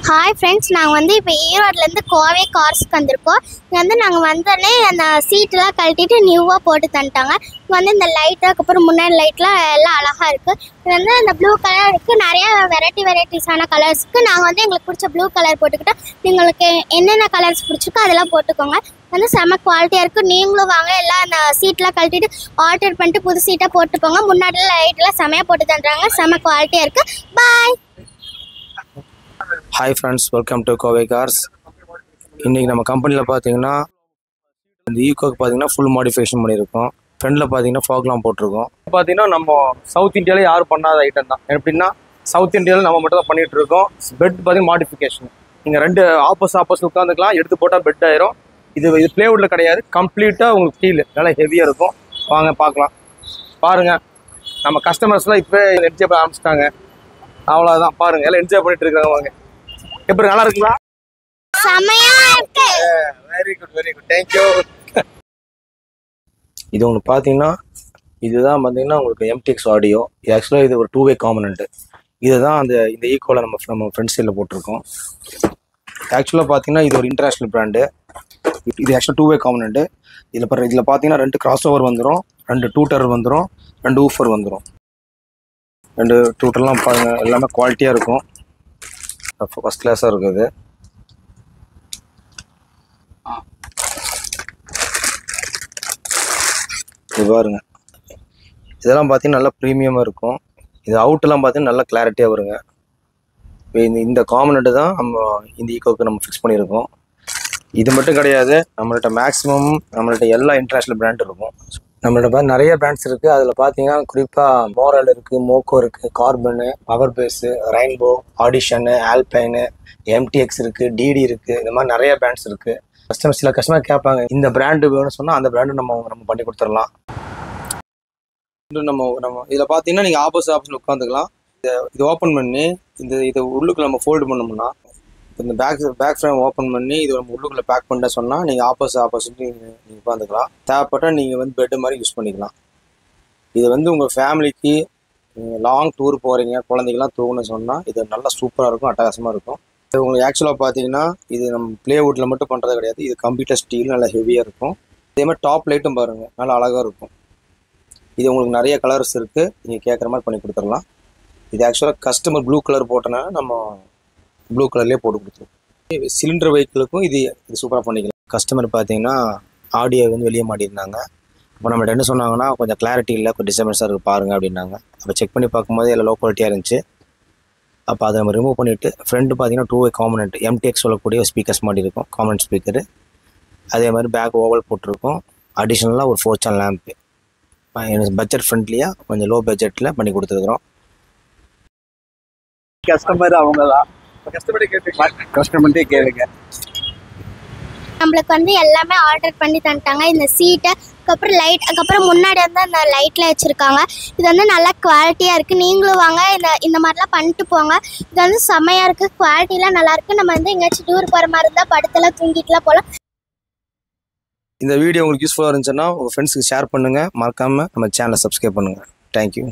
Hi friends, நாங்கள் வந்து இப்போ ஈரோட்லேருந்து கோவை கார்ஸ்க்கு வந்திருக்கோம். இங்கே வந்து நாங்கள் வந்தோடனே அந்த சீட்டெலாம் கழட்டிட்டு நியூவாக போட்டு தந்துட்டாங்க. இங்கே வந்து இந்த லைட்டு, அதுக்கப்புறம் முன்னாடி லைட்லாம் எல்லாம் அழகாக இருக்குது. இது வந்து இந்த ப்ளூ கலர் இருக்குது, நிறையா வெரைட்டிஸான கலர்ஸ்க்கு. நாங்கள் வந்து எங்களுக்கு பிடிச்ச ப்ளூ கலர் போட்டுக்கிட்டோம். உங்களுக்கு என்னென்ன கலர்ஸ் பிடிச்சிருக்கோ அதெல்லாம் போட்டுக்கோங்க. வந்து செம்ம குவாலிட்டியாக இருக்குது. நீங்களும் வாங்க, எல்லாம் அந்த சீட்டெலாம் கழட்டிட்டு ஆர்டர் பண்ணிட்டு புது சீட்டாக போட்டுக்கோங்க. முன்னாடிலாம் லைட்டெலாம் செம்மையாக போட்டு தந்துடுறாங்க. செம்ம குவாலிட்டியாக இருக்குது. Bye. Hi friends, welcome to Kovai cars. இன்றைக்கி நம்ம கம்பெனியில் பார்த்தீங்கன்னா இந்த ஈக்கோக்கு பார்த்தீங்கன்னா ஃபுல் மாடிஃபிகேஷன் பண்ணியிருக்கோம். ஃப்ரெண்டில் பார்த்தீங்கன்னா ஃபாக்லாம் போட்டிருக்கோம். பார்த்தீங்கன்னா நம்ம சவுத் இந்தியாவில் யாரும் பண்ணாத ஐட்டம் தான். எப்படின்னா சவுத் இந்தியாவில் நம்ம மட்டும் தான் பண்ணிகிட்டு இருக்கோம். பெட் பார்த்தீங்கன்னா மாடிஃபிகேஷன். நீங்கள் ரெண்டு ஆப்போசிட் உட்காந்துக்கலாம், எடுத்து போட்டால் பெட் ஆயிரும். இது பிளேவுட்டில் கிடையாது, கம்ப்ளீட்டாக உங்களுக்கு ஃபீல் நல்லா ஹெவியாக இருக்கும். வாங்க பார்க்கலாம். பாருங்கள், நம்ம கஸ்டமர்ஸ்லாம் இப்போ என்ஜாய் பண்ண ஆரம்பிச்சிட்டாங்க. அவ்வளோதான், பாருங்க எல்லாம் என்ஜாய் பண்ணிட்டு இருக்காங்க. வாங்க, எப்படி நல்லா இருக்குங்களா? செமையா இருக்கு. Very good, thank you. இது உங்களுக்கு பார்த்தீங்கன்னா இதுதான் பார்த்தீங்கன்னா உங்களுக்கு MTX ஆடியோ. இது ஆக்சுவலாக இது ஒரு 2-வே காம்பனண்ட். இதுதான் இந்த ஈக்கோவில் நம்ம ஃப்ரண்ட் சைடில் போட்டிருக்கோம். ஆக்சுவலாக பார்த்தீங்கன்னா இது ஒரு இன்டர்நேஷ்னல் பிராண்டு. இது ஆக்சுவலாக 2-வே காம்பனண்ட். இதில் பார்த்தீங்கன்னா 2 கிராஸ் ஓவர் வந்துடும், 2 டூட்டர் வந்துடும், 2 ஊஃபர் வந்துடும். 2 டூட்டர்லாம் பாருங்கள், எல்லாமே குவாலிட்டியாக இருக்கும், ஃபஸ்ட் கிளாஸாக இருக்குது. இது பாருங்க, இதெல்லாம் பார்த்தீங்கன்னா நல்லா ப்ரீமியமாக இருக்கும். இது அவுட்டெல்லாம் பார்த்தீங்கன்னா நல்லா கிளாரிட்டியாக வருங்க. இப்போ இந்த காம்பனண்ட்டு தான் நம்ம இந்த ஈக்கோக்கு நம்ம ஃபிக்ஸ் பண்ணியிருக்கோம். இது மட்டும் கிடையாது, நம்மள்கிட்ட மேக்ஸிமம் எல்லா இன்டர்நேஷ்னல் பிராண்ட் இருக்கும். நம்மள்ட்ட நிறைய பிராண்ட்ஸ் இருக்குது. அதில் பார்த்தீங்கன்னா குறிப்பாக மோரல் இருக்குது, மோக்கோ இருக்குது, Carbon, Power Bass, Rainbow, Audison, Alpine, MTX இருக்குது, DD இருக்குது. இந்த மாதிரி நிறைய பிராண்ட்ஸ் இருக்குது. சில கஸ்டமர் கேட்பாங்க, இந்த பிராண்டு வேணும்னு சொன்னால் அந்த பிராண்டு நம்ம பண்ணி கொடுத்துடலாம். நம்ம இதில் பார்த்தீங்கன்னா நீங்கள் ஆப்போசிட் உட்காந்துக்கலாம். இது ஓப்பன் பண்ணி இதை உள்ளுக்கு நம்ம ஃபோல்டு பண்ணோம்னா இந்த பேக் ஃப்ரேம் ஓப்பன் பண்ணி இது நம்ம உள்ளுக்குள்ளே பேக் பண்ண சொன்னால் நீங்கள் ஆப்போசிட் நீங்கள் உட்காந்துக்கலாம். தேவைப்பட்டால் நீங்கள் வந்து பெட்டு மாதிரி யூஸ் பண்ணிக்கலாம். இது வந்து உங்கள் ஃபேமிலிக்கு நீங்கள் லாங் டூர் போகிறீங்க, குழந்தைங்களாம் தூங்கணும்னு சொன்னால் இது நல்லா சூப்பராக இருக்கும், அட்டகாசமாக இருக்கும். இது உங்களுக்கு ஆக்சுவலாக பார்த்தீங்கன்னா இது நம்ம ப்ளேவுட்டில் மட்டும் பண்ணுறது கிடையாது. இது கம்ப்யூட்டர் ஸ்டீல் நல்லா ஹெவியாக இருக்கும். அதே மாதிரி டாப் லைட்டும் பாருங்கள், நல்லா அழகாக இருக்கும். இது உங்களுக்கு நிறைய கலர்ஸ் இருக்குது, நீங்கள் கேட்குற மாதிரி பண்ணி கொடுத்துடலாம். இது ஆக்சுவலாக கஸ்டமர் ப்ளூ கலர் போட்டனால நம்ம ப்ளூ கலர்லேயே போட்டு கொடுத்துருவோம். சிலிண்டர் வெஹிக்கிளுக்கும் இது சூப்பராக பண்ணிக்கலாம். கஸ்டமர் பார்த்தீங்கன்னா ஆடியோ வந்து வெளியே மாட்டியிருந்தாங்க. அப்போ நம்மள்ட்ட என்ன சொன்னாங்கன்னா, கொஞ்சம் கிளாரிட்டி இல்லை, கொஞ்சம் டிஸ்டர்பன்ஸாக இருக்குது பாருங்கள் அப்படின்னாங்க. அப்போ செக் பண்ணி பார்க்கும்போது எல்லாம் லோ குவாலிட்டியாக இருந்துச்சு. அப்போ அதை நம்ம ரிமூவ் பண்ணிவிட்டு ஃப்ரெண்டு பார்த்தீங்கன்னா 2-வே காம்பனண்ட் MTX சொல்லக்கூடிய ஸ்பீக்கர்ஸ் மாதிரி இருக்கும், காம்பனண்ட் ஸ்பீக்கரு. அதே மாதிரி பேக் ஓவல் போட்டிருக்கோம். அடிஷ்னலாக ஒரு 4 சேனல் லேம்ப்பு. எனக்கு பட்ஜெட் ஃப்ரெண்ட்லியாக கொஞ்சம் லோ பட்ஜெட்டில் பண்ணி கொடுத்துருக்குறோம். கஸ்டமர் அவங்க தான், கஸ்டமர்கிட்டே கேளுங்க. நம்மளுக்கு வந்து எல்லாமே ஆர்டர் பண்ணி தந்துட்டாங்க. இந்த சீட்டை, அதுக்கப்புறம் லைட், அதுக்கப்புறம் முன்னாடி வந்து அந்த லைட்டில் வச்சுருக்காங்க. இது வந்து நல்லா குவாலிட்டியாக இருக்குது. நீங்களும் வாங்க, இந்த மாதிரிலாம் பண்ணிட்டு போங்க. இது வந்து செம்மையாக இருக்குது, குவாலிட்டிலாம் நல்லாயிருக்கு. நம்ம வந்து எங்கேயாச்சும் டூர் போகிற மாதிரி இருந்தால் படத்தில் தூங்கிட்டுலாம் போகலாம். இந்த வீடியோ உங்களுக்கு யூஸ்ஃபுல்லாக இருந்துச்சுன்னா உங்கள் ஃப்ரெண்ட்ஸுக்கு ஷேர் பண்ணுங்கள். மறக்காமல் நம்ம சேனலை சப்ஸ்கிரைப் பண்ணுங்கள். தேங்க்யூ.